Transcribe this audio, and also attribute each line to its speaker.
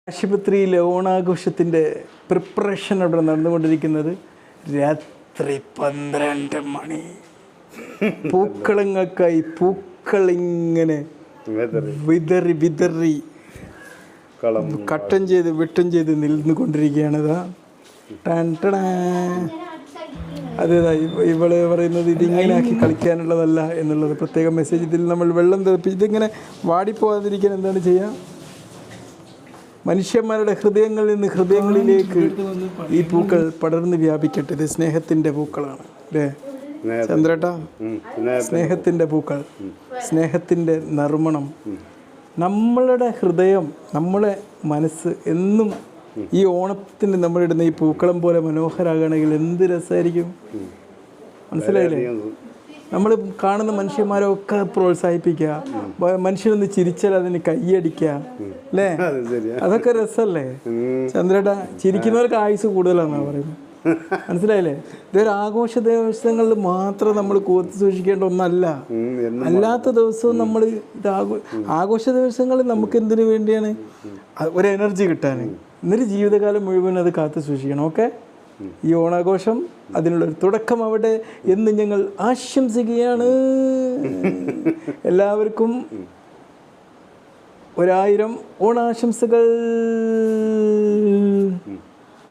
Speaker 1: ആശുപത്രിയിലെ ഓണാഘോഷത്തിൻ്റെ പ്രിപ്പറേഷൻ അവിടെ നടന്നുകൊണ്ടിരിക്കുന്നത്. രാത്രി 12 മണി. പൂക്കളങ്ങൾക്കായി പൂക്കളിങ്ങനെ വിതറി വിതറി കട്ടൻ ചെയ്ത് വെട്ടം ചെയ്ത് നിന്നുകൊണ്ടിരിക്കുകയാണ്. അതേതാ ഇവള് പറയുന്നത് ഇതിങ്ങനെ ആക്കി കളിക്കാനുള്ളതല്ല എന്നുള്ളത് പ്രത്യേക മെസ്സേജ്. ഇതിൽ നമ്മൾ വെള്ളം തെറിപ്പി ഇതിങ്ങനെ വാടിപ്പോകാതിരിക്കാൻ എന്താണ് ചെയ്യുക? മനുഷ്യന്മാരുടെ ഹൃദയങ്ങളിൽ നിന്ന് ഹൃദയങ്ങളിലേക്ക് ഈ പൂക്കൾ പടർന്ന് വ്യാപിക്കട്ടെ. ഇത് സ്നേഹത്തിൻ്റെ പൂക്കളാണ് അല്ലേ ചന്ദ്രേട്ടാ? സ്നേഹത്തിൻ്റെ പൂക്കൾ, സ്നേഹത്തിൻ്റെ നറുമണം. നമ്മളുടെ ഹൃദയം, നമ്മളെ മനസ്സ് എന്നും ഈ ഓണത്തിന് നമ്മളിടുന്ന ഈ പൂക്കളം പോലെ മനോഹരാകണമെങ്കിൽ എന്ത് രസമായിരിക്കും. മനസ്സിലായില്ലേ? നമ്മൾ കാണുന്ന മനുഷ്യന്മാരൊക്കെ പ്രോത്സാഹിപ്പിക്കുക, മനുഷ്യനൊന്ന് ചിരിച്ചാൽ അതിന് കൈയടിക്കുക അല്ലേ? അതൊക്കെ രസമല്ലേ ചന്ദ്രേട്ടാ? ചിരിക്കുന്നവർക്ക് ആയുസ് കൂടുതലാണെന്നാണ് പറയുന്നത്. മനസ്സിലായില്ലേ? ഇതൊരു ആഘോഷ ദിവസങ്ങളിൽ മാത്രം നമ്മൾ കോർത്ത് സൂക്ഷിക്കേണ്ട ഒന്നല്ല. അല്ലാത്ത ദിവസവും നമ്മൾ ഇത് ആഘോഷ ദിവസങ്ങളിൽ നമുക്ക് എന്തിനു വേണ്ടിയാണ്? ഒരു എനർജി കിട്ടാൻ. എന്നിട്ട് ജീവിതകാലം മുഴുവൻ അത് കാത്തു സൂക്ഷിക്കണം. ഓക്കെ, ഈ ഓണാഘോഷം അതിനുള്ളൊരു തുടക്കമാവട്ടെ എന്ന് ഞങ്ങൾ ആശംസിക്കുകയാണ്. എല്ലാവർക്കും 1000 ഓണാശംസകൾ.